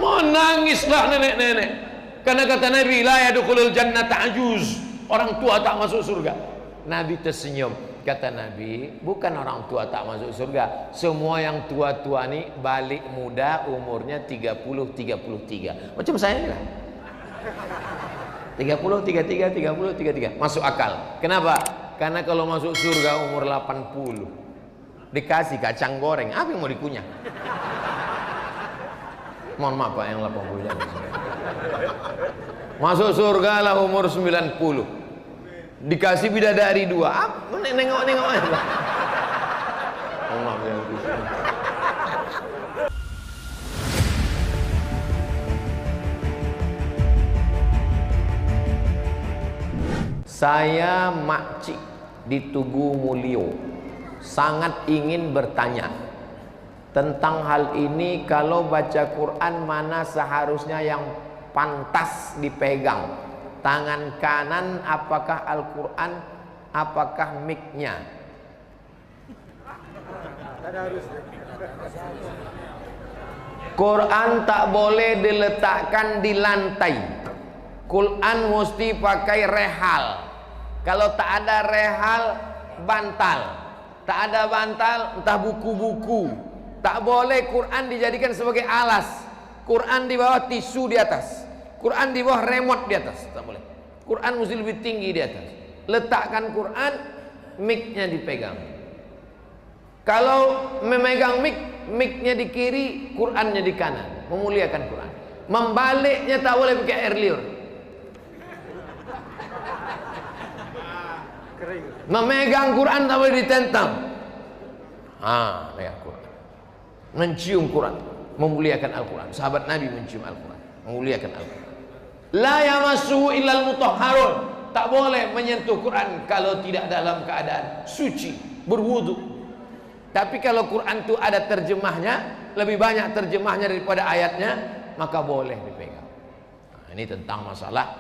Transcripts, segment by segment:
Menangislah nenek-nenek. Karena kata Nabi, la yadkhulul jannata ajuz. Orang tua tak masuk surga. Nabi tersenyum. Kata Nabi, bukan orang tua tak masuk surga. Semua yang tua-tua ni balik muda, umurnya 30-33. Macam saya ni lah. 30, 33, 30, 33. Masuk akal. Kenapa? Karena kalau masuk surga umur 80. Dikasih kacang goreng, apa yang mau dikunyah? Mohon maaf Pak yang 80 jangan. Masuk surga lah umur 90. Dikasih bidadari 2. Nengok-nengok aja. Mohon maaf ya. Saya makcik di Tugu Mulyo sangat ingin bertanya tentang hal ini. Kalau baca Quran, mana seharusnya yang pantas dipegang? Tangan kanan apakah Al-Quran, apakah mic-nya? Quran tak boleh diletakkan di lantai. Quran mesti pakai rehal. Kalau tak ada rehal, bantal. Tak ada bantal, entah buku-buku. Tak boleh Quran dijadikan sebagai alas. Quran di bawah, tisu di atas. Quran di bawah, remote di atas. Tak boleh. Quran mesti lebih tinggi di atas. Letakkan Quran, mic-nya dipegang. Kalau memegang mic-nya di kiri, Qurannya di kanan. Memuliakan Quran. Membaliknya tak boleh pakai air liur. Memegang Quran tak boleh ditentang. Memegang Quran. Mencium Quran, memuliakan Al-Quran. Sahabat Nabi mencium Al-Quran, memuliakan Al-Quran. La yamassuhu illal mutahharun. Tak boleh menyentuh Quran kalau tidak dalam keadaan suci, berwudu. Tapi kalau Quran itu ada terjemahnya, lebih banyak terjemahnya daripada ayatnya, maka boleh dipegang. Ini tentang masalah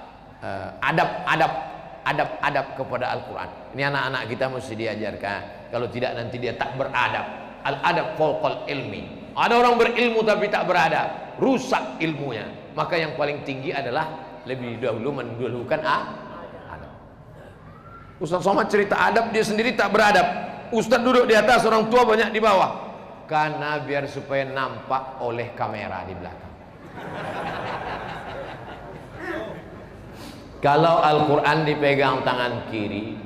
adab kepada Al-Quran. Ini anak-anak kita mesti diajarkan. Kalau tidak nanti dia tak beradab. Al-adab fawqal ilmi. Ada orang berilmu tapi tak beradab, rusak ilmunya. Maka yang paling tinggi adalah lebih dahulu mendahulukan adab. Ustaz Somad cerita adab, dia sendiri tak beradab. Ustaz duduk di atas, orang tua banyak di bawah. Karena biar supaya nampak oleh kamera di belakang. Kalau Al-Quran dipegang tangan kiri,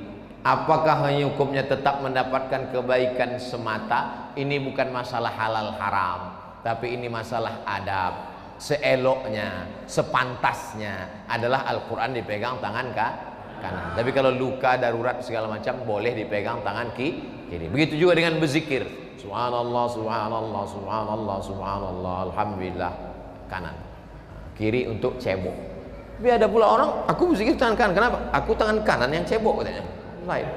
apakah hanya hukumnya tetap mendapatkan kebaikan semata? Ini bukan masalah halal haram, tapi ini masalah adab. Seeloknya, sepantasnya adalah Al-Quran dipegang tangan kanan. Tapi kalau luka darurat segala macam, boleh dipegang tangan kiri. Begitu juga dengan berzikir. Subhanallah, subhanallah, subhanallah, subhanallah, alhamdulillah, kanan. Kiri untuk cebok. Tapi ada pula orang, aku berzikir tangan kanan. Kenapa? Aku tangan kanan yang cebok katanya. Lain.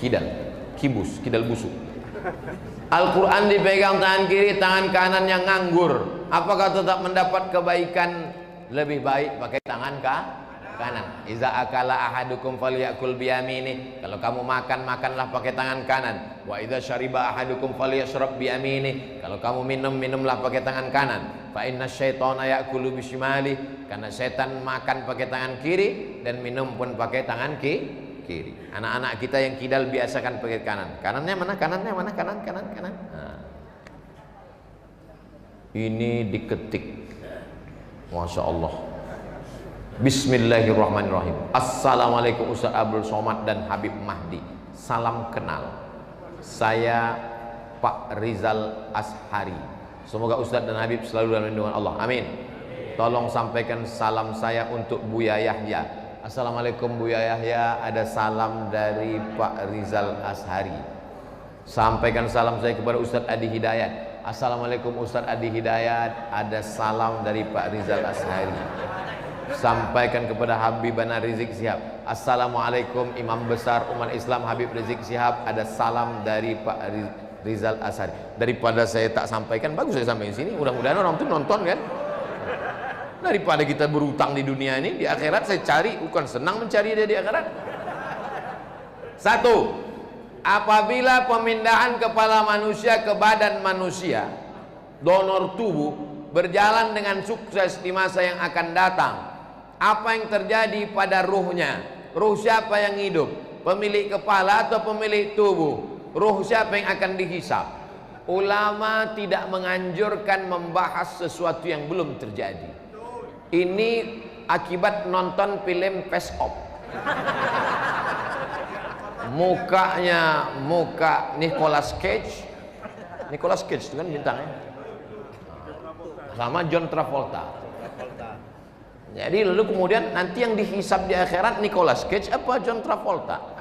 Kidal, kibus, kidal busuk. Al-Quran dipegang tangan kiri, tangan kanan yang nganggur. Apakah tetap mendapat kebaikan? Lebih baik pakai tangan kanan. Iza akala ahadukum falyakul biyamini. Kalau kamu makan, makanlah pakai tangan kanan. Wa idza syariba ahadukum falyashrab biyamini. Kalau kamu minum, minumlah pakai tangan kanan. Fa inna syaitana ya'kulu bisimali. Karena setan makan pakai tangan kiri dan minum pun pakai tangan kiri. Anak-anak kita yang kidal biasakan pakai kanan. Kanannya mana? Kanannya mana? Kanan. Ini diketik. Masya Allah. Bismillahirrahmanirrahim. Assalamualaikum Ustaz Abdul Somad dan Habib Mahdi. Salam kenal. Saya Pak Rizal Ashari. Semoga Ustaz dan Habib selalu dalam lindungan Allah. Amin. Tolong sampaikan salam saya untuk Buya Yahya. Assalamualaikum Buya Yahya. Ada salam dari Pak Rizal Ashari. Sampaikan salam saya kepada Ustaz Adi Hidayat. Assalamualaikum Ustaz Adi Hidayat. Ada salam dari Pak Rizal Ashari. Sampaikan kepada Habibana Rizik Sihab. Assalamualaikum Imam Besar Umat Islam Habib Rizik Sihab. Ada salam dari Pak Rizal Ashari. Daripada saya tak sampaikan, bagus saya sampai di sini. Mudah-mudahan orang itu nonton kan. Daripada kita berutang di dunia ini, di akhirat saya cari, bukan senang mencari dia di akhirat. Satu, apabila pemindahan kepala manusia ke badan manusia donor tubuh berjalan dengan sukses di masa yang akan datang, apa yang terjadi pada ruhnya? Ruh siapa yang hidup? Pemilik kepala atau pemilik tubuh? Ruh siapa yang akan dihisap? Ulama tidak menganjurkan membahas sesuatu yang belum terjadi. Ini akibat nonton film Face Off. Mukanya muka Nicolas Cage. Nicolas Cage itu kan bintangnya. Sama John Travolta. Jadi lalu kemudian nanti yang dihisap di akhirat Nicolas Cage apa John Travolta.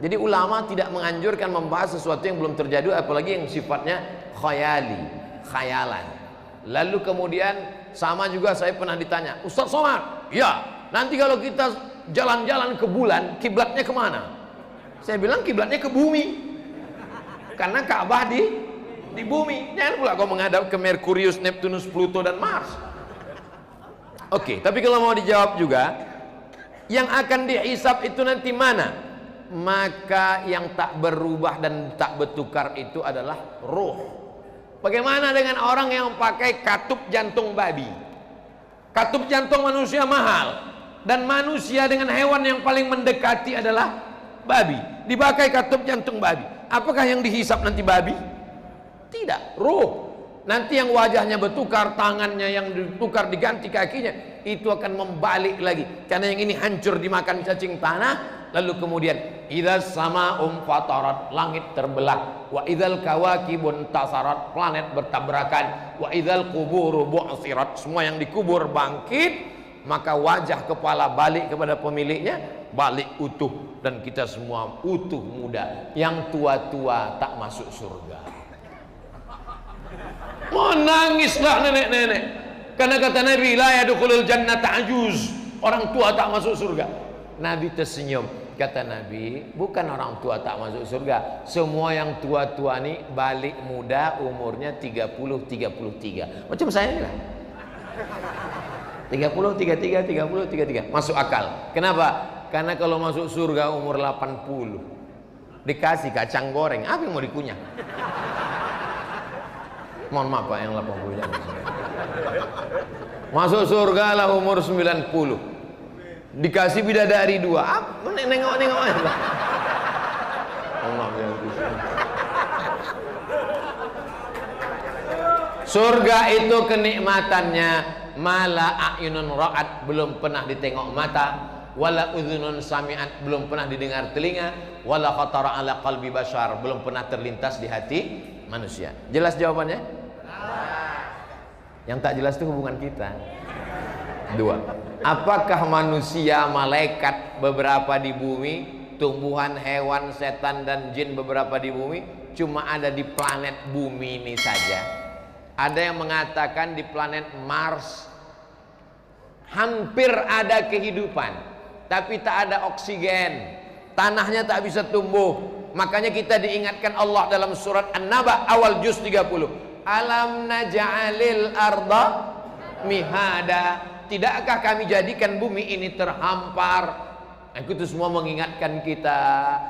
Jadi ulama tidak menganjurkan membahas sesuatu yang belum terjadi, apalagi yang sifatnya khayalan. Lalu kemudian sama juga saya pernah ditanya, Ustaz Somad, ya nanti kalau kita jalan-jalan ke bulan, kiblatnya kemana? Saya bilang kiblatnya ke bumi, karena Ka'bah di bumi. Jangan pula kau menghadap ke Merkurius, Neptunus, Pluto dan Mars. Oke, tapi kalau mau dijawab juga, yang akan dihisap itu nanti mana? Maka yang tak berubah dan tak bertukar itu adalah ruh. Bagaimana dengan orang yang pakai katup jantung babi? Katup jantung manusia mahal, dan manusia dengan hewan yang paling mendekati adalah babi. Dipakai katup jantung babi. Apakah yang dihisap nanti babi? Tidak, ruh. Nanti yang wajahnya bertukar, tangannya yang ditukar, diganti kakinya, itu akan membalik lagi. Karena yang ini hancur dimakan cacing tanah. Lalu kemudian idzas sama'um fatarat, langit terbelah. Wa idzal kawakibun tasarat, planet bertabrakan. Wa idzal quburu bu'sirat, semua yang dikubur bangkit. Maka wajah kepala balik kepada pemiliknya, balik utuh, dan kita semua utuh muda. Yang tua-tua tak masuk surga. Menangislah nenek-nenek, karena kata Nabi, la yadkhulul jannata ajuz, orang tua tak masuk surga. Nabi tersenyum, kata Nabi, bukan orang tua tak masuk surga, semua yang tua-tua ini balik muda, umurnya 30-33, macam saya ini lah, 30-33, 30-33, masuk akal. Kenapa? Karena kalau masuk surga umur 80, dikasih kacang goreng, apa yang mau dikunyah? Mohon maaf Pak, yang 80 jangan. Masuk surga lah umur 90, dikasih bidadari 2, nengok-nengok aja. Surga itu kenikmatannya mala a'yunun ra'at, belum pernah ditengok mata, wala udhunun sami'at, belum pernah didengar telinga, wala khatara ala qalbi bashar, belum pernah terlintas di hati manusia. Jelas jawabannya? Yang tak jelas itu hubungan kita. 2. Apakah manusia, malaikat beberapa di bumi, tumbuhan, hewan, setan dan jin beberapa di bumi, cuma ada di planet bumi ini saja? Ada yang mengatakan di planet Mars hampir ada kehidupan, tapi tak ada oksigen, tanahnya tak bisa tumbuh. Makanya kita diingatkan Allah dalam surat An-Naba awal juz 30. Alam naj'alil arda mihada, tidakkah kami jadikan bumi ini terhampar? Itu semua mengingatkan kita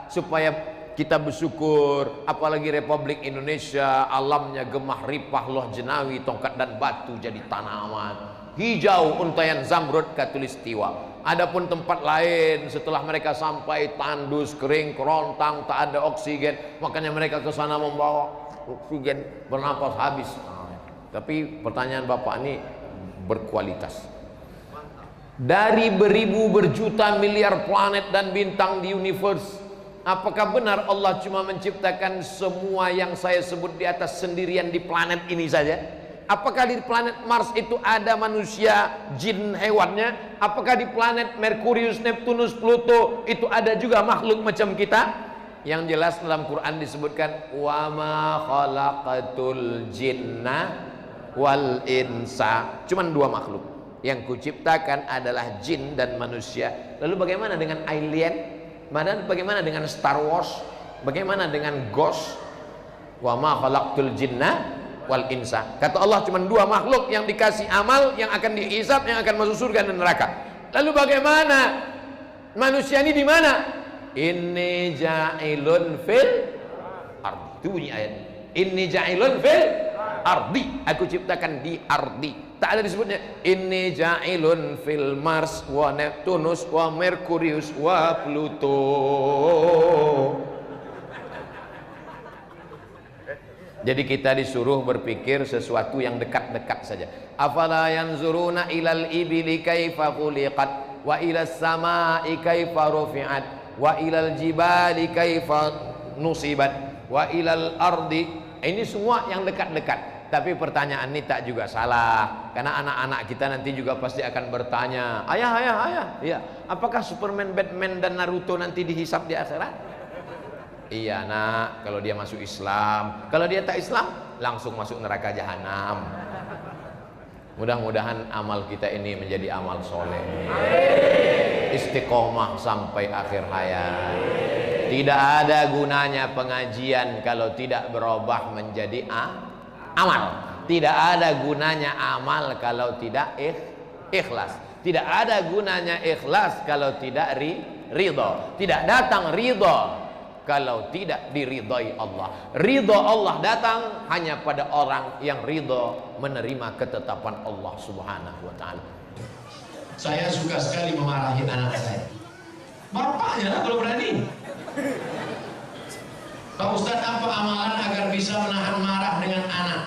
supaya kita bersyukur. Apalagi Republik Indonesia, alamnya gemah ripah, loh jenawi, tongkat dan batu jadi tanaman, hijau, untayan zamrud, katulistiwa. Adapun tempat lain setelah mereka sampai tandus, kering, kerontang, tak ada oksigen, makanya mereka ke sana membawa oksigen, bernapas habis. Tapi pertanyaan Bapak ini berkualitas. Dari beribu berjuta miliar planet dan bintang di universe, apakah benar Allah cuma menciptakan semua yang saya sebut di atas sendirian di planet ini saja? Apakah di planet Mars itu ada manusia, jin, hewannya? Apakah di planet Merkurius, Neptunus, Pluto itu ada juga makhluk macam kita? Yang jelas dalam Quran disebutkan wa ma khalaqatul jinna wal insa, cuman 2 makhluk yang kuciptakan adalah jin dan manusia. Lalu bagaimana dengan alien? Bagaimana dengan Star Wars? Bagaimana dengan Ghost? Wa ma khalaqtul jinna wal insa. Kata Allah cuma 2 makhluk yang dikasih amal, yang akan dihisab, yang akan masuk surga dan neraka. Lalu bagaimana manusia ini di mana? Inni ja'ilun fil ardi. Itu bunyi ayat. Inni ja'ilun fil ardi, aku ciptakan di ardi. Tak ada disebutnya inni ja'ilun fil Mars wa Neptunus wa Merkurius wa Pluto. Jadi kita disuruh berpikir sesuatu yang dekat-dekat saja. Afala yanzuruna ilal ibili kaifa khuliqat wa ilas samai kaifa rufi'at wa ilal jibali kaifa nusibat wa ilal ardi. Ini semua yang dekat-dekat. Tapi pertanyaan ini tak juga salah, karena anak-anak kita nanti juga pasti akan bertanya, ayah, iya, apakah Superman, Batman dan Naruto nanti dihisap di akhirat? Iya nak, kalau dia masuk Islam. Kalau dia tak Islam, langsung masuk neraka jahanam. Mudah-mudahan amal kita ini menjadi amal soleh, istiqomah sampai akhir hayat. Tidak ada gunanya pengajian kalau tidak berubah menjadi amal. Tidak ada gunanya amal kalau tidak ikhlas. Tidak ada gunanya ikhlas kalau tidak ridho. Tidak datang ridho kalau tidak diridhoi Allah. Ridho Allah datang hanya pada orang yang ridho menerima ketetapan Allah Subhanahu wa ta'ala. Saya suka sekali memarahi anak saya. Bapaknya lah kalau berani. Pak Ustadz, apa amalan agar bisa menahan marah dengan anak?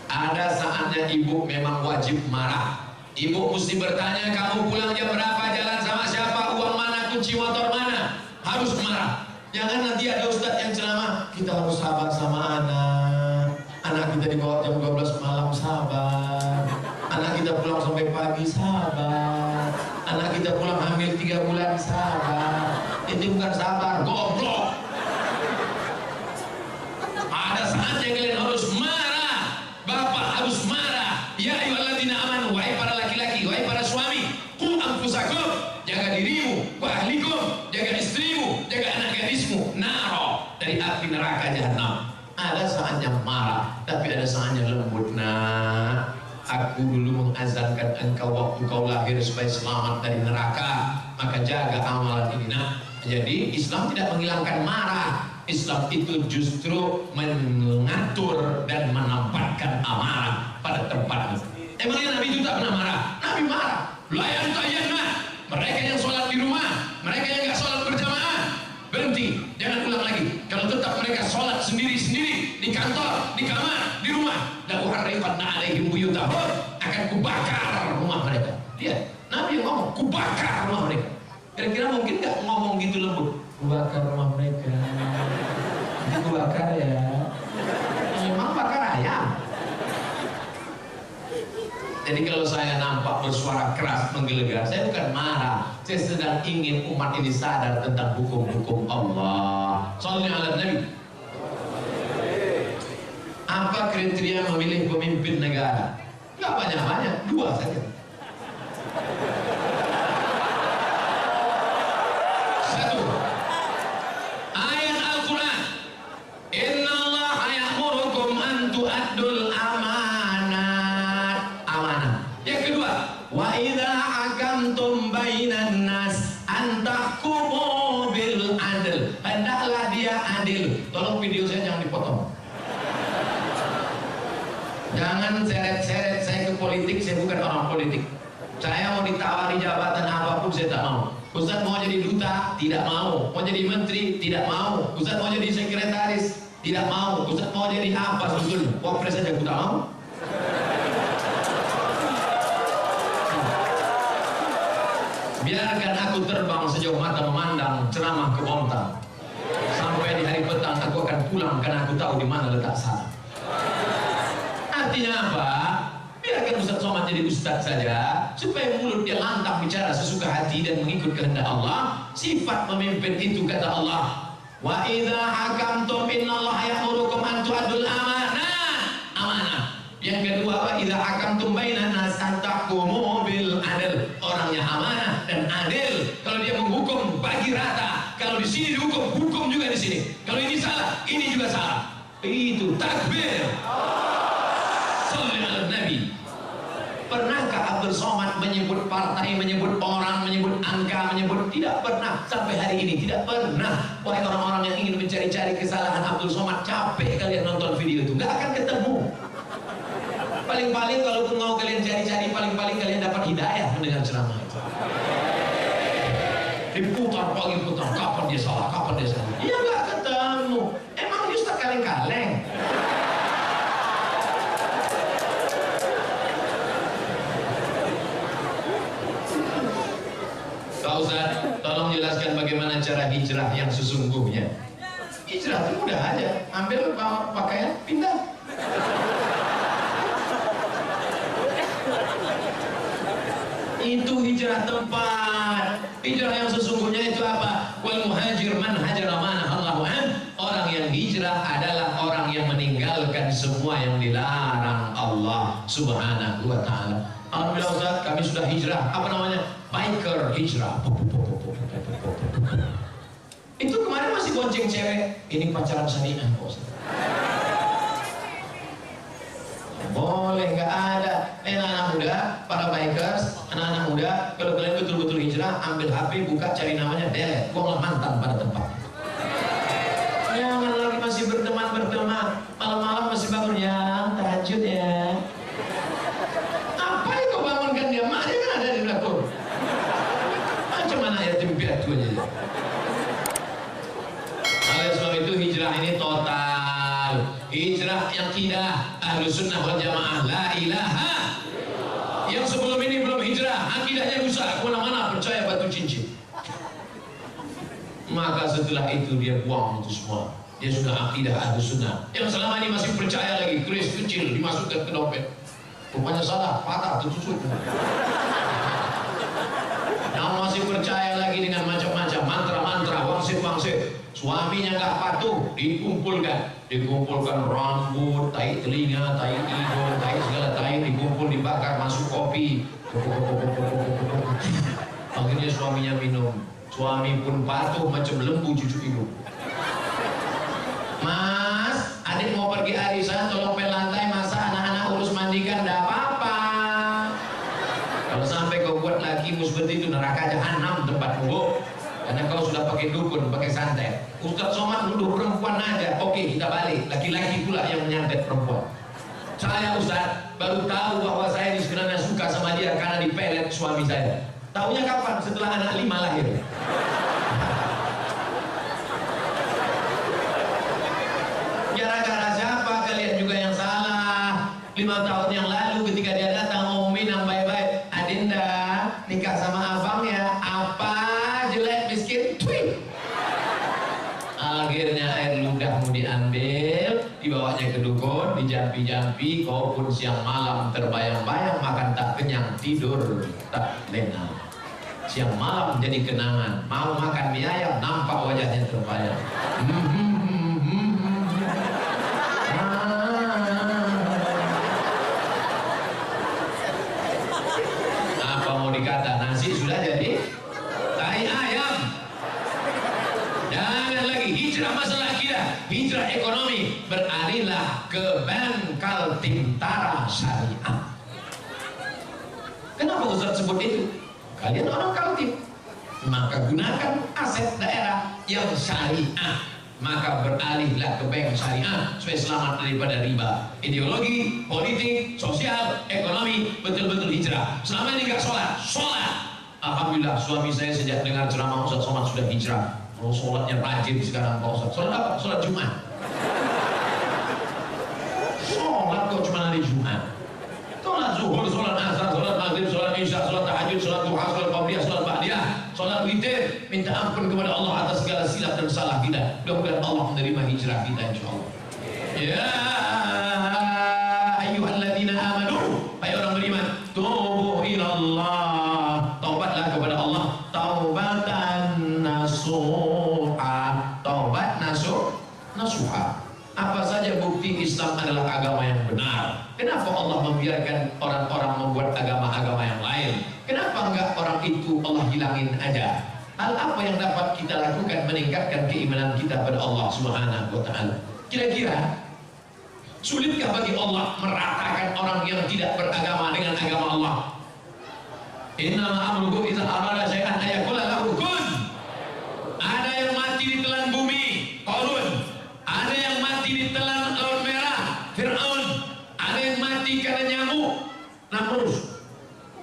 Ada saatnya ibu memang wajib marah. Ibu mesti bertanya, kamu pulang jam berapa, jalan sama siapa, uang mana, kunci motor mana. Harus marah. Jangan nanti ada Ustadz yang ceramah, kita harus sabar sama anak. Anak kita dibawa jam 12 malam, sabar. Anak kita pulang sampai pagi, sabar. Anak kita pulang hamil 3 bulan, sabar. Itu bukan sabar, goblok. Ada saatnya kalian harus marah. Bapak harus marah. Ya ayyuhalladzina amanu, wahai para laki-laki, wahai para suami, qu anfusakum, jaga dirimu, wa ahlikum, jaga istrimu, jaga anak gadismu, naro, dari api neraka jahanam. Ada saatnya marah, tapi ada saatnya lembut. Nah, aku dulu mengazankan engkau waktu kau lahir supaya selamat dari neraka, maka jaga amalan ini. Nah, jadi Islam tidak menghilangkan marah. Islam itu justru mengatur dan menempatkan amarah pada tempatnya. Emangnya Nabi itu tak pernah marah? Nabi marah. Layan tayanah. Mereka yang sholat di rumah, mereka yang nggak sholat berjamaah, berhenti, jangan ulang lagi. Kalau tetap mereka sholat sendiri-sendiri di kantor, di kamar, di rumah, la uharriqanna alaihim buyutahum, akan kubakar rumah mereka. Lihat, Nabi yang ngomong, kubakar rumah mereka. Kira-kira mungkin nggak ngomong gitu lembut? Kubakar rumah mereka. Kubakar ya. Memang bakar ayam. Jadi kalau saya nampak bersuara keras menggelegar, saya bukan marah. Saya sedang ingin umat ini sadar tentang hukum-hukum Allah. Shallallahu ala Nabi. Apa kriteria memilih pemimpin negara? Nggak banyak-banyak, 2 saja. Satu, ayat Al-Quran. Innallaha ya'murukum an tu'addul amanat. Amanah. Yang kedua, wa idza hakamtum bainan nas an tahkumu bil adl. Hendaklah dia adil. Tolong video saya jangan dipotong. Jangan seret-seret saya ke politik, saya bukan orang politik. Saya mau ditawari jabatan apapun saya tak mau. Ustaz mau jadi duta, tidak mau. Mau jadi menteri, tidak mau. Ustaz mau jadi sekretaris, tidak mau. Ustaz mau jadi apa sebetulnya? Wapres saja aku tak mau. Biarkan aku terbang sejauh mata memandang, ceramah ke Bontang. Sampai di hari petang aku akan pulang karena aku tahu di mana letak sana. Artinya apa? Biarkan Ustaz Somad jadi Ustaz saja, supaya mulut dia lantang bicara sesuka hati dan mengikut kehendak Allah. Sifat pemimpin itu kata Allah, wa idza hakamtum innallaha ya'murukum an tu'addul amanah. Amanah. Yang kedua, wa idza hakamtum bainan nas an tahkumu bil adl. Orangnya amanah dan adil. Kalau dia menghukum bagi rata. Kalau di sini dihukum, hukum juga di sini. Kalau ini salah, ini juga salah. Itu takbir. Nabi. Pernahkah Abdul Somad menyebut partai, menyebut orang, menyebut Anka menyebut tidak pernah sampai hari ini, tidak pernah. Wahai orang-orang yang ingin mencari-cari kesalahan Abdul Somad, capek kalian nonton video itu, nggak akan ketemu. Paling-paling kalau mau kalian cari-cari, paling-paling kalian dapat hidayah mendengar ceramah itu. Diputar pagi putar, kapan dia salah, kapan dia salah. Iya nggak ketemu. Emang dia Ustaz kaleng-kaleng. Pak Ustaz, tolong jelaskan bagaimana cara hijrah yang sesungguhnya. Hijrah itu mudah aja, ambil pakaian, pindah. Itu hijrah tempat. Hijrah yang sesungguhnya itu apa? Wal muhajir man hajara ma nahallahu an. Orang yang hijrah adalah orang yang meninggalkan semua yang dilarang Allah Subhanahu wa taala. Alhamdulillah Ustaz, kami sudah hijrah. Apa namanya? Biker hijrah. Itu kemarin masih bonceng cewek. Ini pacaran syariah, Ustaz. Boleh, nggak ada. Anak-anak muda, para bikers, anak-anak muda, kalau kalian betul-betul hijrah, ambil HP, buka, cari namanya, delete, buanglah mantan pada tempat. Jangan lagi masih berteman, malam-malam masih bangun ya, tahajud ya. Apa yang kau bangunkan dia? Maknya kan ada di belakang. Macam mana yatim piatu aja. Oleh sebab itu hijrah ini total. Hijrah yang tidak ahlu sunnah wal jamaah, la ilaha. Yang sebelum ini belum hijrah, akidahnya rusak, kemana-mana percaya batu cincin. Maka setelah itu dia buang itu semua. Dia sudah akidah ahlu sunnah. Yang selama ini masih percaya lagi, keris kecil dimasukkan ke dompet. Rupanya salah, patah, tertusuk. Yang masih percaya lagi dengan macam-macam mantra-mantra, wangsit-wangsit. Suaminya nggak patuh, dikumpulkan rambut, tai telinga, tai hidung, tai segala tai, dikumpul, dibakar, masuk kopi. Akhirnya suaminya minum. Suami pun patuh macam lembu cucu ibu. Mas, adik mau pergi arisan, tolong pel lantai, masa anak-anak urus mandikan, enggak apa-apa. Kalau sampai kau buat lagi seperti itu, neraka jahanam tempatmu. Karena kau sudah pakai dukun, pakai santet. Ustaz Somad nuduh perempuan aja. Oke, kita balik. Laki-laki pula yang menyantet perempuan. Saya Ustaz baru tahu bahwa saya ini sebenarnya suka sama dia karena dipelet suami saya. Taunya kapan? Setelah anak 5 lahir. Gara-gara siapa kalian juga yang salah? 5 tahun yang lalu ketika dia datang ngomongin yang baik-baik, Adinda nikah sama abang ya. Apa? Jelek miskin? Twing. Akhirnya air ludahmu diambil, dibawanya ke dukun, dijampi-jampi, kau pun siang malam terbayang-bayang, makan tak kenyang, tidur tak lena. Siang malam jadi kenangan, mau makan mie ayam, nampak wajahnya terbayang. Apa mau dikata, nasi sudah jadi tai ayam. Jangan lagi hijrah masalah akidah, hijrah ekonomi, beralihlah ke Bangkal Tintara Syariah. Kenapa Ustaz sebut itu? Kalian orang Kaltim, maka gunakan aset daerah yang syariah. Maka beralihlah ke bank syariah supaya selamat daripada riba. Ideologi, politik, sosial, ekonomi, betul-betul hijrah. Selama ini nggak sholat. Alhamdulillah suami saya sejak dengar ceramah Ustaz Somad sudah hijrah. Oh, sholatnya rajin sekarang Pak Ustaz. Sholat apa? Sholat Jumat. Sholat kok cuma hari Jumat. Sholat zuhur, sholat asar, sholat maghrib, sholat isya, sholat tahajud, sholat duha, sholat qabliyah, sholat ba'diyah, sholat witir. Minta ampun kepada Allah atas segala silap dan salah kita. Mudah-mudahan Allah menerima hijrah kita insyaallah. Ya ayyuhalladzina amanu, hai orang beriman, tubu ilallah, taubatlah kepada Allah, taubatan nasuha, taubat nasuha. Apa saja bukti Islam adalah agama yang benar. Kenapa Allah membiarkan orang-orang membuat agama-agama yang lain? Kenapa enggak orang itu Allah hilangin aja? Hal apa yang dapat kita lakukan meningkatkan keimanan kita pada Allah Subhanahu wa taala? Kira-kira sulitkah bagi Allah meratakan orang yang tidak beragama dengan agama Allah? Innama amruhu idza arada syai'an ayaqula lahu kun. Ada yang mati ditelan bumi, Qarun. Ada yang mati ditelan Laut Merah, Fir'aun. Ada yang mati karena nyamuk,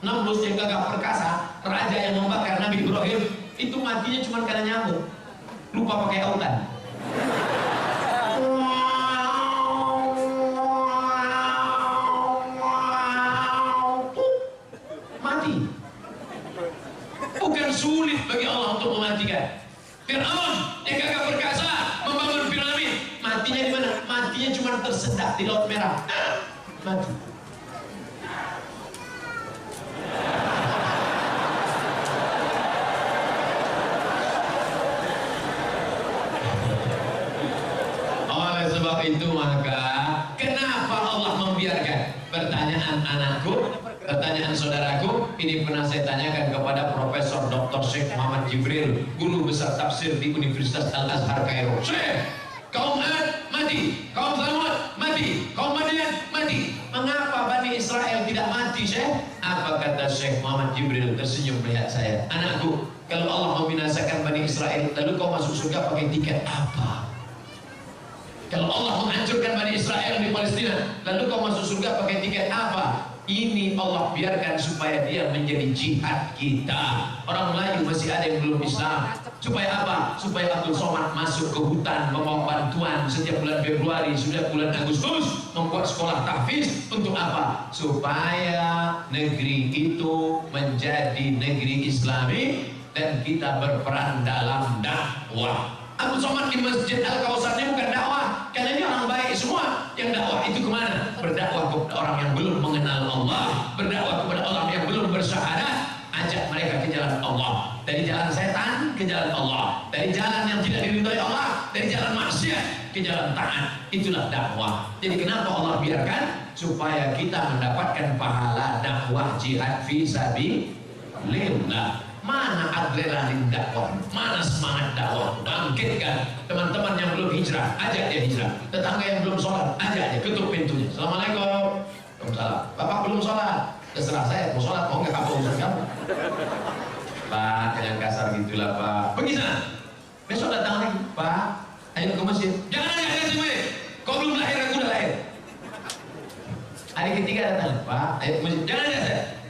Namrus yang gagah perkasa, raja yang membakar Nabi Ibrahim, itu matinya cuma karena nyamuk, lupa pakai autan. Mati. Bukan sulit bagi Allah untuk mematikan. Fir'aun yang gagah perkasa membangun piramid, matinya di mana? Matinya cuma tersedak di Laut Merah. Mati. Oleh sebab itu maka kenapa Allah membiarkan? Pertanyaan anakku, pertanyaan saudaraku, ini pernah saya tanyakan kepada Profesor Dr. Syekh Muhammad Jibril, guru besar tafsir di Universitas Al-Azhar Kairo. Syekh, kaum Ad mati, kaum Thamud mati, kaum Madian mati. Mengapa Bani Israel tidak mati, Syekh? Apa kata Syekh Muhammad Jibril tersenyum melihat saya? Anakku, kalau Allah membinasakan Bani Israel, lalu kau masuk surga pakai tiket apa? Kalau Allah menghancurkan Bani Israel di Palestina, lalu kau masuk surga pakai tiket apa? Ini Allah biarkan supaya dia menjadi jihad kita. Orang Melayu masih ada yang belum Islam. Supaya apa? Supaya Abdul Somad masuk ke hutan membawa bantuan setiap bulan Februari, sudah bulan Agustus, membuat sekolah tahfiz. Untuk apa? Supaya negeri itu menjadi negeri Islami dan kita berperan dalam dakwah. Abdul Somad di Masjid Al-Kausarnya bukan dakwah, karena dia orang baik semua. Yang dakwah itu kemana? Berdakwah kepada orang yang belum mengenal Allah, berdakwah kepada orang yang belum bersyahadat, ajak mereka ke jalan Allah, dari jalan setan ke jalan Allah, dari jalan yang tidak diridhai Allah, dari jalan maksiat ke jalan taat. Itulah dakwah. Jadi kenapa Allah biarkan? Supaya kita mendapatkan pahala dakwah jihad fi sabilillah. Mana adrenalin dakwah, mana semangat dakwah? Bangkitkan teman-teman yang belum hijrah, ajak dia hijrah. Tetangga yang belum sholat, ajak dia, ketuk pintunya. Assalamualaikum. Waalaikumsalam. Bapak belum sholat? Terserah saya, mau sholat mau nggak, apa urusan kamu? Pak, jangan kasar gitulah Pak. Pergi sana. Besok datang lagi, Pak. Ayo ke masjid. Jangan ada sih, kau belum lahir, aku udah lahir. Hari ketiga datang, Pak. Ayo ke masjid. Jangan ada saya.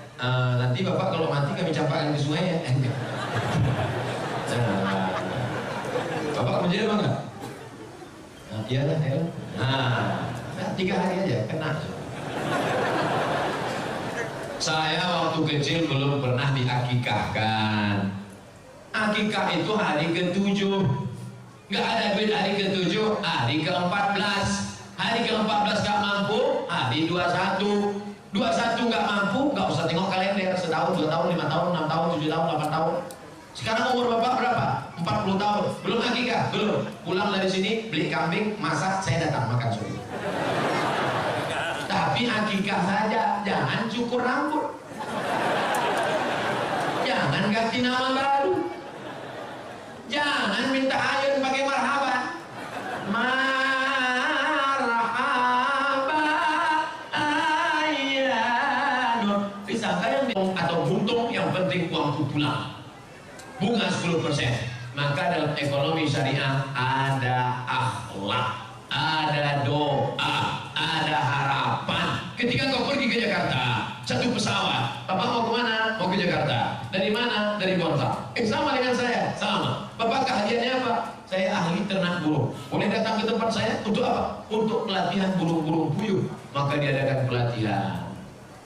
Nanti Bapak kalau mati kami campakkan ke sungai ya. Bapak kerja apa enggak? Iya lah, ya. Nah, 3 hari aja kena. Saya waktu kecil belum pernah diakikahkan. Akikah itu hari ke-7. Nggak ada duit hari ke-7, hari ke-14. Hari ke-14 nggak mampu, hari 21. 21 nggak mampu, nggak usah tengok kalender, setahun, 2 tahun, 5 tahun, 6 tahun, 7 tahun, 8 tahun. Sekarang umur Bapak berapa? 40 tahun, belum akikah? Belum. Pulang dari sini, beli kambing, masak, saya datang makan sore. Tapi akikah saja, jangan cukur rambut. Jangan ganti nama baru. Jangan minta ayun pakai marhaban. Atau buntung, yang penting uangku pulang. Bunga 10%. Maka dalam ekonomi syariah ada akhlak, ada doa, ada harapan. Ketika kau pergi ke Jakarta, satu pesawat, Bapak mau kemana? Mau ke Jakarta. Dari mana? Dari Bonta. Sama dengan saya, sama. Bapak keahliannya apa? Saya ahli ternak burung. Boleh datang ke tempat saya untuk apa? Untuk pelatihan burung-burung puyuh. Maka diadakan pelatihan.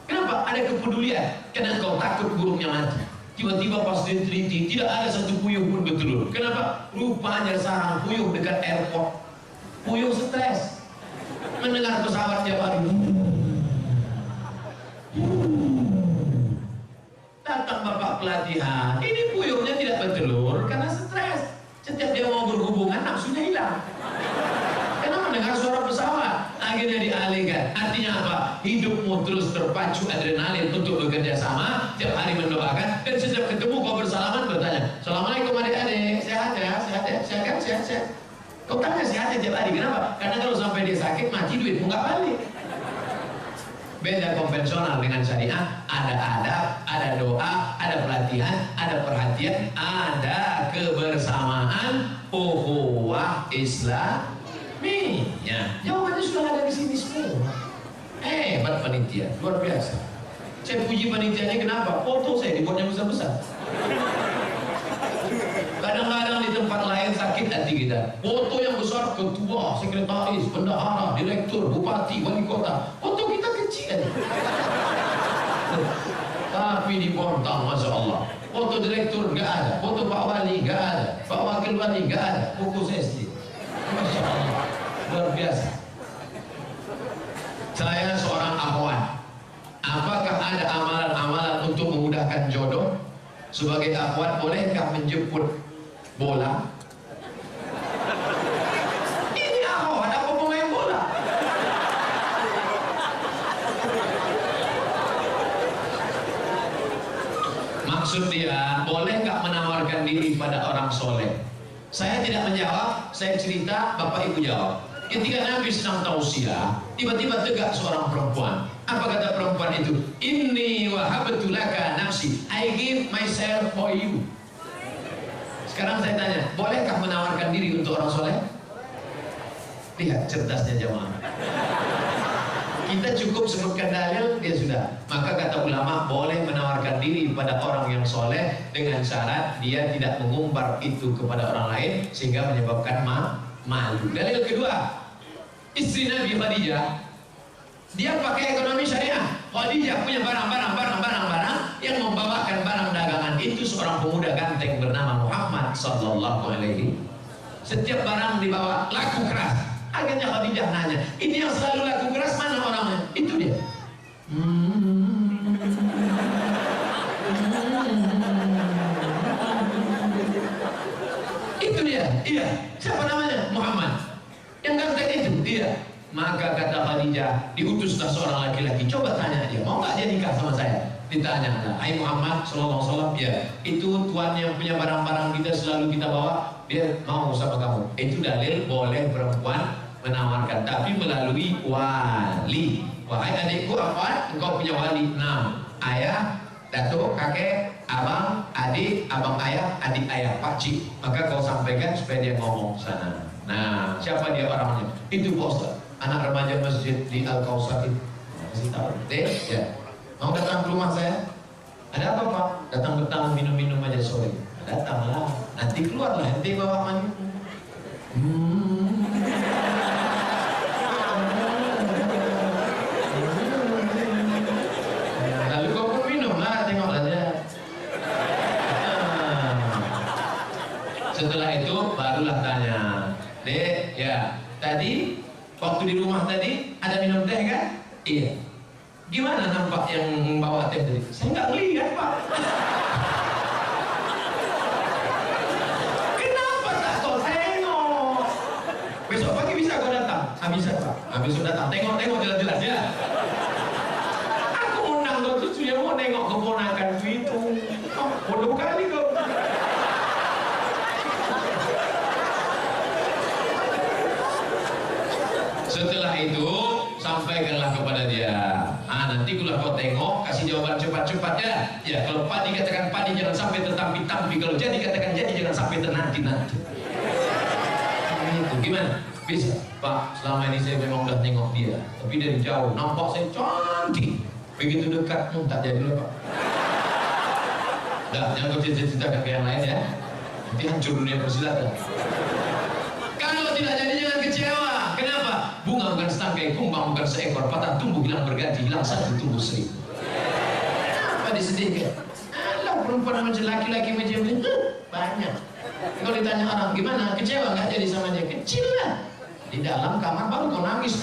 Kenapa? Ada kepedulian. Karena kau takut burungnya mati. Tiba-tiba pas diteliti, tidak ada satu puyuh pun betul. Kenapa? Rupanya sarang puyuh dekat airport. Puyuh stres. Mendengar pesawat tiap hari. Datang bapak pelatihan. Ini puyuhnya tidak bertelur karena stres. Setiap dia mau berhubungan, nafsunya hilang. Karena mendengar suara pesawat. Akhirnya dialihkan. Artinya apa? Hidupmu terus terpacu adrenalin untuk bekerja sama, tiap hari mendoakan, dan setiap ketemu kau bersalaman bertanya, Assalamualaikum adik-adik, sehat ya, sehat ya, sehat kan, sehat, sehat. Kau tanya sehat ya tiap hari, kenapa? Karena kalau sampai dia sakit, mati duitmu nggak balik. Beda konvensional dengan syariah, ada adab, ada doa, ada pelatihan, ada perhatian, ada kebersamaan, ukhuwah Islamiyah. Jawabannya sudah ada di sini semua. Hebat panitia, luar biasa. Saya puji panitianya, kenapa? Foto saya dibuatnya besar-besar. Kadang-kadang di tempat lain sakit hati kita. Foto yang besar, ketua, sekretaris, bendahara, direktur, bupati, wali kota. Foto kita kecil. Tapi di Bontang, Masya Allah. Foto direktur nggak ada, foto Pak Wali nggak ada, Pak Wakil Wali nggak ada, buku saya sendiri. Masya Allah, luar biasa. Saya seorang akhwat. Apakah ada amalan-amalan untuk memudahkan jodoh? Sebagai akhwat, bolehkah menjemput bola? Ini akhwat, apa pemain bola? Maksud dia, boleh nggak menawarkan diri pada orang soleh? Saya tidak menjawab, saya cerita, Bapak Ibu jawab. Ketika Nabi sedang tausiah, tiba-tiba tegak seorang perempuan. Apa kata perempuan itu? Inni wahabtu laka nafsi, I give myself for you. Sekarang saya tanya, bolehkah menawarkan diri untuk orang soleh? Lihat cerdasnya jamaah. Kita cukup sebutkan dalil, dia sudah. Maka kata ulama, boleh menawarkan diri pada orang yang soleh dengan syarat dia tidak mengumbar itu kepada orang lain sehingga menyebabkan malu. Dalil kedua, istri Nabi Khadijah, dia pakai ekonomi syariah. Khadijah punya barang yang membawakan barang dagangan itu seorang pemuda ganteng bernama Muhammad sallallahu alaihi. Setiap barang dibawa laku keras. Akhirnya Khadijah nanya, ini yang selalu laku keras mana orangnya? Itu dia. Itu dia. Iya. Siapa namanya? Muhammad. Yang ganteng itu. Iya. Maka kata Khadijah, diutuslah seorang laki-laki. Coba tanya aja, mau nggak dia nikah sama saya? Ditanya, hai Muhammad sallallahu alaihi wasallam, ya, itu tuan yang punya barang-barang kita selalu kita bawa, dia mau sama kamu. Itu dalil boleh perempuan menawarkan, tapi melalui wali. Wahai adikku, apa? Engkau punya wali 6. Ayah, datuk, kakek, abang, adik, abang ayah, adik ayah, pakcik. Maka kau sampaikan supaya dia ngomong sana. Nah, siapa dia orangnya? Itu Pak, anak remaja masjid di Al-Kausar itu. Masih tahu? Dek, ya. Mau datang ke rumah saya? Ada apa Pak? Datang bertamu minum-minum aja sore. Datanglah. Nanti keluarlah, nanti bawa mandi. Lalu kau pun minum lah, tengok aja. Setelah itu barulah tanya, Dek, ya, tadi waktu di rumah tadi ada minum teh kan? Iya. Gimana nampak yang membawa teh tadi? Saya nggak ngelihat Pak. Kenapa tak kau tengok? Besok pagi bisa kau datang? Bisa Pak. Besok datang. Tengok jelas-jelas ya. Aku undang kau tuh dia mau nengok keponakan itu. Oh, bodoh kali kau. Setelah itu sampaikanlah kepada dia. Nanti kalau kau tengok, kasih jawaban cepat-cepat ya. Ya, kalau padi katakan padi jangan sampai tertampi-tampi. Kalau jadi katakan jadi jangan sampai ternanti-nanti. Itu gimana? Bisa, Pak. Selama ini saya memang udah tengok dia, tapi dari jauh nampak saya cantik. Begitu dekat, tak jadi loh Pak. Dah, jangan kau cerita-cerita ke yang lain ya. Nanti hancur dunia persilatan. Kalau tidak jadi jangan kecewa. Kenapa? Bunga bukan setangkai, kumbang bukan seekor, patah tumbuh hilang berganti, hilang satu tumbuh 1000. Apa disedihkan? Alah, perempuan macam laki-laki macam ini banyak. Kalau ditanya orang gimana, kecewa nggak jadi sama dia? Kecil lah. Di dalam kamar baru kau nangis.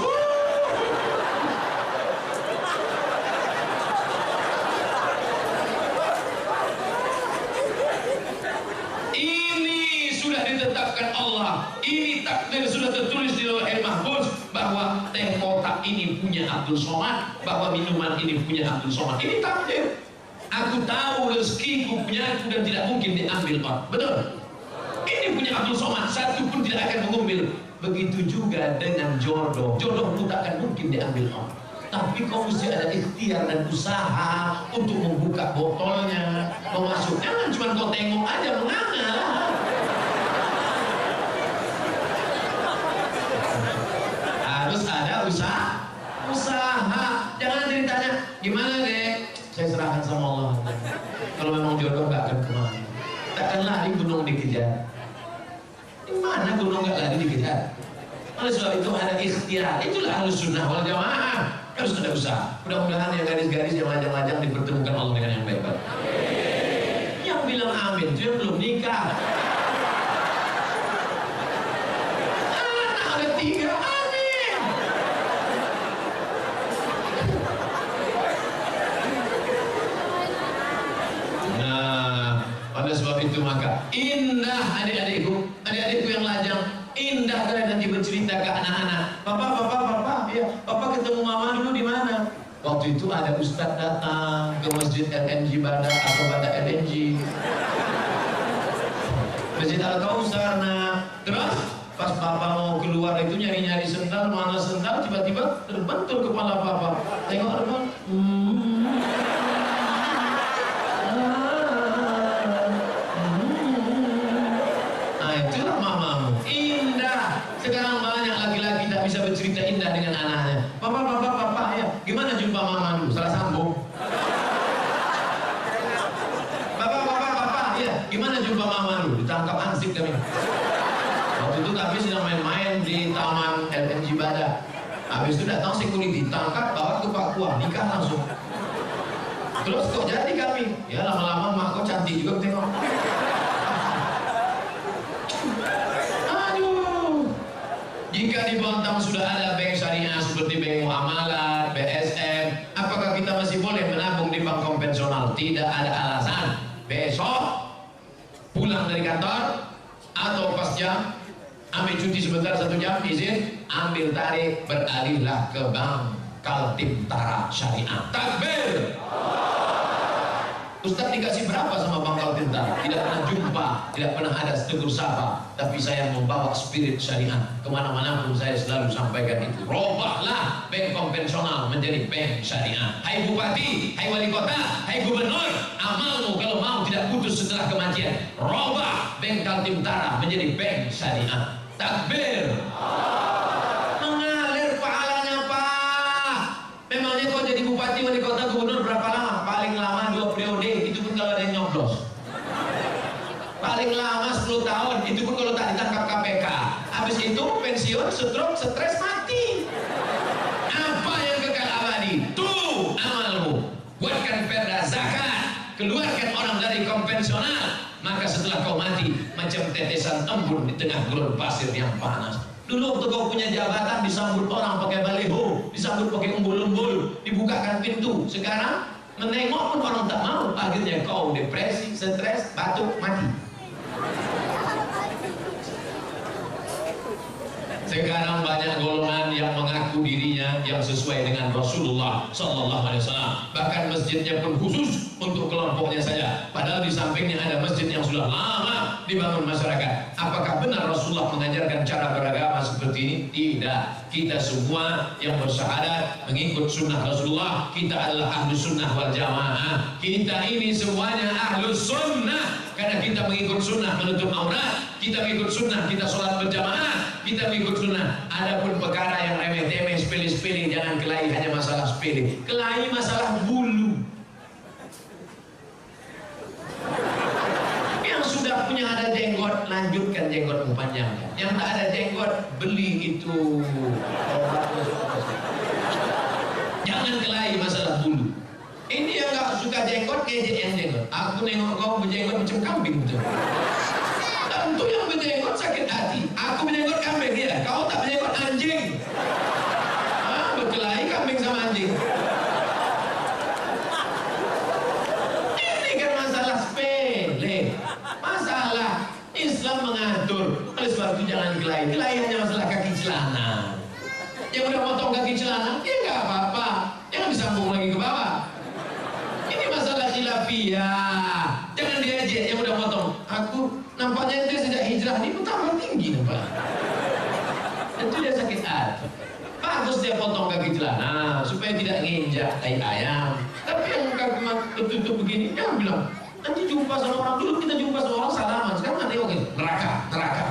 Ditetapkan Allah, ini takdir sudah tertulis di Lauhul Mahfuz bahwa teh kotak ini punya Abdul Somad, bahwa minuman ini punya Abdul Somad. Ini takdir. Aku tahu rezekiku punya aku dan tidak mungkin diambil orang. Betul? Ini punya Abdul Somad, satu pun tidak akan mengambil. Begitu juga dengan jodoh. Jodoh pun tak akan mungkin diambil orang. Tapi kau mesti ada ikhtiar dan usaha untuk membuka botolnya, memasukkan. Jangan cuma kau tengok aja menganga lah. Harus ada usaha. Jangan ditanya gimana deh, saya serahkan sama Allah. Kalau memang jodoh gak akan kemana, takkan lari gunung dikejar. Di mana gunung gak lari dikejar? Oleh sebab itu ada ikhtiar. Itulah Ahlus Sunnah wal Jamaah. Harus ada usaha. Mudah-mudahan yang gadis-gadis yang lajang-lajang dipertemukan Allah dengan yang baik-baik. Yang bilang amin itu yang belum nikah. Anak ada 3, amin. Nah, pada sebab itu maka indah adik-adikku yang lajang. Indah kalian nanti bercerita ke anak-anak. Papa, ya, papa ketemu mama dulu di mana? Waktu itu ada ustadz datang ke masjid LNG Bada atau Bada LNG. Masjid Al-Kausar. Nah, terus pas papa mau keluar itu nyari-nyari sendal, mana sendal, tiba-tiba terbentur kepala papa. Tengok depan. Sekarang banyak laki-laki tak bisa bercerita indah dengan anaknya. Papa, ya, gimana jumpa mama dulu? Salah sambung. Papa, ya, gimana jumpa mama dulu? Ditangkap ansip kami. Waktu itu kami sedang main-main di taman LNG Bada. Habis itu datang security, tangkap bawa ke Papua, nikah langsung. Terus kok jadi kami? Ya lama-lama mak kok cantik juga tengok. Jika di Bontang sudah ada bank syariah seperti bank muamalat, BSN, apakah kita masih boleh menabung di bank konvensional? Tidak ada alasan. Besok pulang dari kantor atau pas jam, ambil cuti sebentar 1 jam, izin, ambil tarik, beralihlah ke bank Kaltim-Tara Syariah. Takbir! Ustaz dikasih berapa sama Bang Kaltim-Tara? Tidak pernah jumpa, tidak pernah ada tegur sapa. Tapi saya membawa spirit syariah kemana-mana pun saya selalu sampaikan itu. Robahlah bank konvensional menjadi bank syariah. Hai Bupati, hai Wali Kota, hai Gubernur, amalmu kalau mau tidak putus setelah kematian. Robah bank Kaltim-Tara menjadi bank syariah. Takbir! Mengalir pahalanya Pak. Memangnya kau jadi Bupati, Wali Kota, Gubernur berapa lama? Paling lama 2 periode, itu pun kalau ada yang nyoblos. Paling lama 10 tahun, itu pun kalau tak ditangkap KPK. Habis itu pensiun, stroke, stres, mati. Apa yang kekal abadi? Tuh amalmu. Buatkan perda zakat, keluarkan orang dari konvensional. Maka setelah kau mati, macam tetesan embun di tengah gurun pasir yang panas. Dulu waktu kau punya jabatan disambut orang pakai baliho, disambut pakai umbul-umbul, dibukakan pintu. Sekarang menengok pun orang tak mau. Akhirnya kau depresi, stres, batuk, mati. Sekarang banyak golongan yang mengaku dirinya yang sesuai dengan Rasulullah Sallallahu Alaihi Wasallam. Bahkan masjidnya pun khusus untuk kelompoknya saja. Padahal di sampingnya ada masjid yang sudah lama dibangun masyarakat. Apakah benar Rasulullah mengajarkan cara beragama seperti ini? Tidak. Kita semua yang bersyahadat mengikut sunnah Rasulullah, kita adalah ahlu sunnah wal jamaah. Kita ini semuanya ahlu sunnah. Karena kita mengikut sunnah menutup aurat, kita mengikut sunnah, kita sholat berjamaah, kita mengikut sunnah. Adapun perkara yang remeh-temeh, sepele-sepele, jangan kelahi hanya masalah sepele. Kelahi masalah bulu. Yang sudah punya ada jenggot, lanjutkan jenggotmu panjangnya. Yang tak ada jenggot, beli itu obat. Jangan kelahi masalah bulu. Ini yang gak suka jenggot, kejek yang jenggot. Aku nengok kau berjenggot macam kambing betul. Tentu yang berjenggot sakit hati. Aku berjenggot kambing ya, kau tak berjenggot anjing. Berkelahi kambing sama anjing. Ini kan masalah sepele. Masalah Islam mengatur. Oleh sebab itu jangan kelahi. Kelahi hanya masalah kaki celana. Yang udah potong kaki celana, ya nggak apa-apa. Jangan disambung lagi ke bawah. Ini masalah khilafiyah. Jangan diejek yang udah potong. Aku nampaknya itu sejak hijrah ini tambah tinggi nampaknya. Itu dia sakit hati. Bagus saya potong kaki celana supaya tidak nginjak tai ayam. Tapi yang kaki tertutup begini, jangan bilang nanti jumpa sama orang, dulu kita jumpa sama orang salaman, sekarang nanti oke, neraka.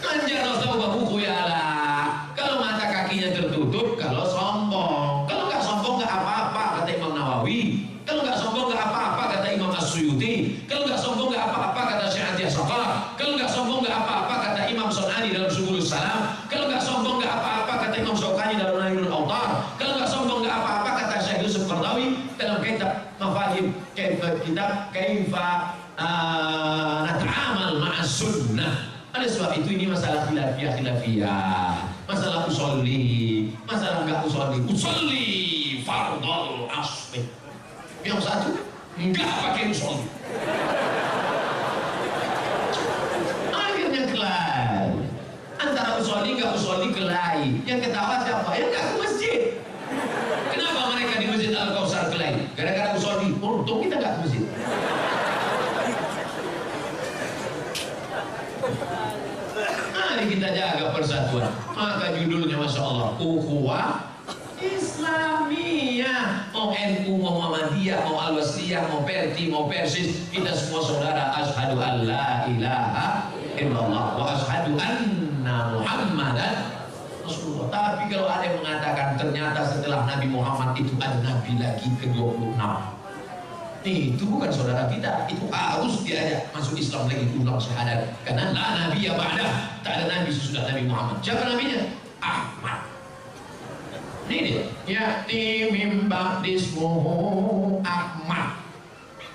Anjar dosa ubah buku ya lah. Kalau mata kakinya tertutup, kalau sombong. Kalau nggak sombong nggak apa-apa kata Imam Nawawi. Kalau nggak sombong nggak apa-apa kata Imam As-Suyuti. Kalau nggak sombong nggak apa-apa kata Syekh Atiyah Saqar. Kalau nggak sombong nggak apa-apa kata Imam Sunani dalam Subulus Salam. Kalau nggak sombong nggak apa-apa kata Imam Syaukani dalam Nailul Autar. Kalau nggak sombong nggak apa-apa kata Syekh Yusuf Qardawi dalam kitab Mafahim kitab Kaifa Nata'amal Ma'as Sunnah. Oleh sebab itu ini masalah khilafiyah, masalah usolli, masalah enggak usolli fardhul asli. Yang satu enggak pakai usolli. Akhirnya kelai. Antara usolli enggak usolli kelai. Yang ketawa siapa? Yang enggak ke masjid. Kenapa mereka di Masjid Al-Kautsar kelai? Gara-gara usolli. Untung kita enggak ke masjid. Mari kita jaga persatuan. Maka judulnya Masya Allah, Ukhuwah Islamiyah. Mau NU, mau Muhammadiyah, mau Al-Wasliyah, mau Perti, mau Persis, kita semua saudara. Asyhadu an la ilaha illallah wa asyhadu anna Muhammadan Rasulullah. Tapi kalau ada yang mengatakan ternyata setelah Nabi Muhammad itu ada Nabi lagi ke-26, itu bukan saudara kita, itu harus diajak masuk Islam lagi, ulang syahadat. Karena la nabiya ba'dah, tak ada nabi sesudah Nabi Muhammad. Siapa nabinya? Ahmad. Ini dia. Ya'ti min ba'di ismuhu Ahmad.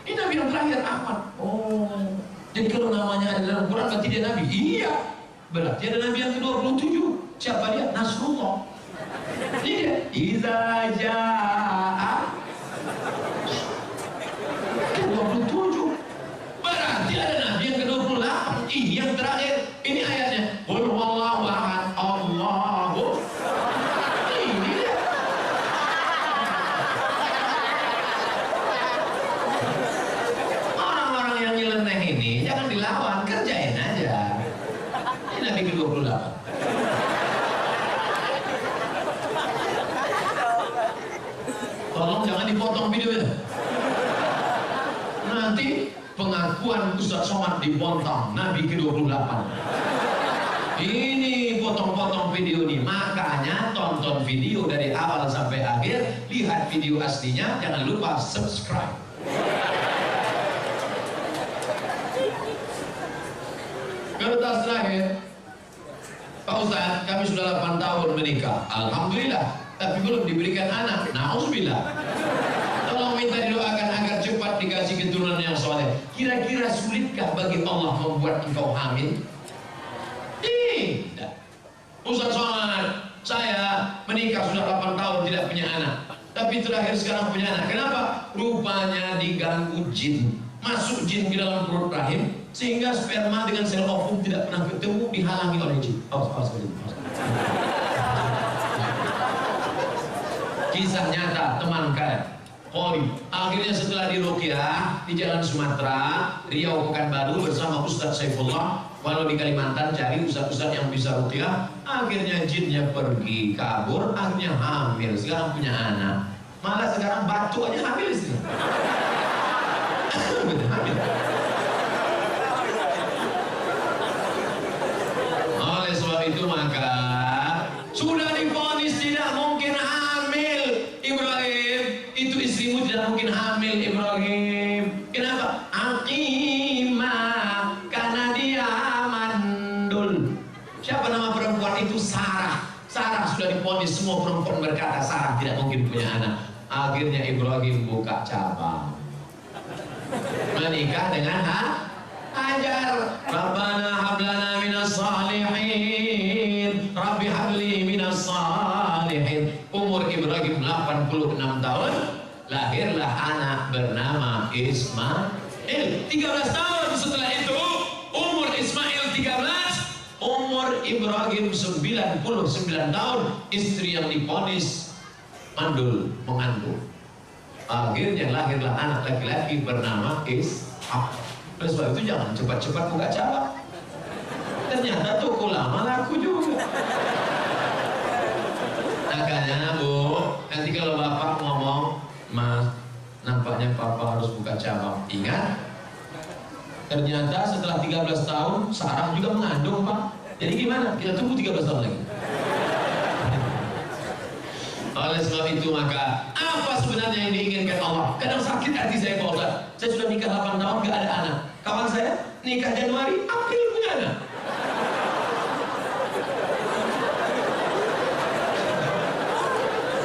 Ini nabi yang terakhir, Ahmad. Oh, jadi kalau namanya ada dalam Quran berarti dia nabi? Iya, berarti ada nabi yang ke-27. Siapa dia? Nasrullah. Ini dia. Iza ja'a 27. Berarti ada nabi yang ke-28. Ini yang terakhir. Ini ayatnya. Qul huwallahu ahad, Allahu. Ini dia. Orang-orang yang nyeleneh ini jangan dilawan, kerjain aja. Ini nabi ke-28. Tolong jangan dipotong videonya. Nanti pengakuan Ustaz Somad dipotong Nabi ke-28. Ini potong-potong video nih. Makanya tonton video dari awal sampai akhir, lihat video aslinya, jangan lupa subscribe. Kertas terakhir, Pak Ustaz, kami sudah 8 tahun menikah, alhamdulillah, tapi belum diberikan anak. Nauzubillah. Tolong minta didoakan agar cepat dikasih keturunan yang soleh. Kira-kira sulitkah bagi Allah membuat engkau hamil? Tidak. Ustaz Somad, saya menikah sudah 8 tahun tidak punya anak, tapi terakhir sekarang punya anak. Kenapa? Rupanya diganggu jin. Masuk jin ke dalam perut rahim, sehingga sperma dengan sel ovum tidak pernah ketemu, dihalangi oleh jin. Kisah nyata teman kalian. Poli. Akhirnya setelah diruqyah di Jalan Sumatera, Riau, Pekanbaru bersama Ustaz Saifullah, walau di Kalimantan cari ustaz-ustaz yang bisa ruqyah, akhirnya jinnya pergi kabur, akhirnya hamil, sekarang punya anak. Malah sekarang batuk aja hamil istri. Hamil. Oleh sebab itu maka sudah divonis tidak mungkin hamil Ibrahim. Itu istrimu tidak mungkin hamil Ibrahim. Kenapa? Aqimah, karena dia mandul. Siapa nama perempuan itu? Sarah. Sarah sudah divonis, semua perempuan berkata Sarah tidak mungkin punya anak. Akhirnya Ibrahim buka cabang, menikah dengan Hajar. Rabbana hablana minas salihin, Rabbi habli minas salihin. Umur Ibrahim 86 tahun, lahirlah anak bernama Ismail. 13 tahun setelah itu, umur Ismail 13, umur Ibrahim 99 tahun, istri yang divonis mandul, mengandung. Akhirnya lahirlah anak laki-laki bernama Ishak. Oleh sebab itu jangan cepat-cepat buka cabang. Ternyata toko lama laku juga. harus buka cabang. Ingat, ternyata setelah 13 tahun Sarah juga mengandung, Pak. Jadi gimana? Kita tunggu 13 tahun lagi. Oleh sebab itu maka apa sebenarnya yang diinginkan Allah? Kadang sakit hati saya, Pak Ustaz. Saya sudah nikah 8 tahun gak ada anak. Kawan saya nikah Januari, April punya anak.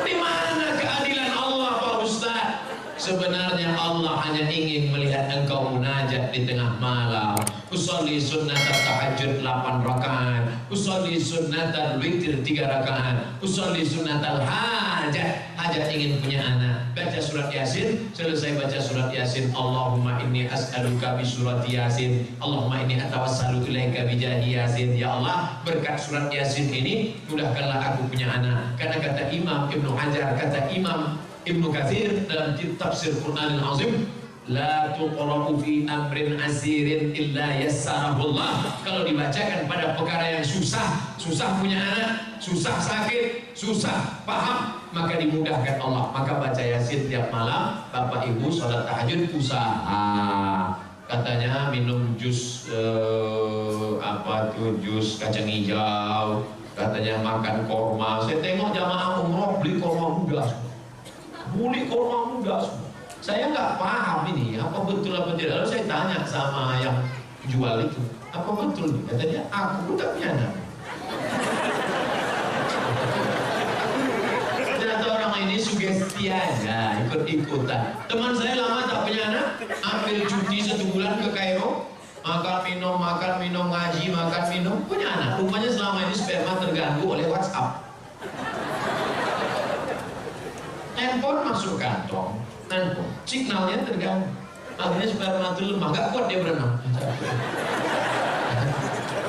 Di mana keadilan Allah, Pak Ustaz? Sebenarnya Allah hanya ingin melihat engkau munajat di tengah malam. Usolli sunnatat tahajud 8 rakaat, usolli sunnatal witir 3 rakaat, usolli sunnatal hajat. Hajat ingin punya anak, baca surat Yasin, selesai baca surat Yasin, Allahumma inni as'aluka bi surat Yasin, Allahumma inni atawassalu ilaika bi jahi Yasin. Ya Allah, berkat surat Yasin ini mudahkanlah aku punya anak. Karena kata Imam Ibnu Hajar, kata Imam Ibnu Katsir dalam tafsir Quran Al-Azim, la tuqra'u fi amrin asirin illa yassarahullah. Kalau dibacakan pada perkara yang susah, susah punya anak, susah sakit, susah paham, maka dimudahkan Allah. Maka baca Yasin tiap malam. Bapak Ibu sholat tahajud usaha. Katanya minum jus jus kacang hijau. Katanya makan korma. Saya tengok jamaah umroh beli korma muda. Beli korma muda. Saya nggak paham ini apa betul apa tidak. Lalu saya tanya sama yang jual itu, apa betul? Katanya aku tak punya anak. Ternyata orang ini sugesti aja, ikut-ikutan. Teman saya lama tak punya anak, ambil cuti 1 bulan ke Kairo, makan minum ngaji, makan minum, punya anak. Rupanya selama ini sperma terganggu oleh WhatsApp. Handphone masuk kantong, signalnya terganggu, akhirnya sperma itu lemah, gak kuat dia berenang.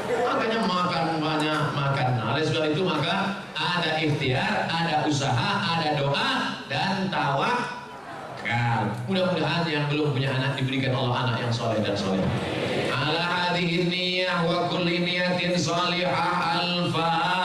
Makanya makan banyak, makan. Oleh sebab itu maka ada ikhtiar, ada usaha, ada doa dan tawakal. Mudah-mudahan yang belum punya anak diberikan Allah anak yang soleh dan soleh. Ala hadhihi niyah wa kulli niyatin salihah al-fatihah.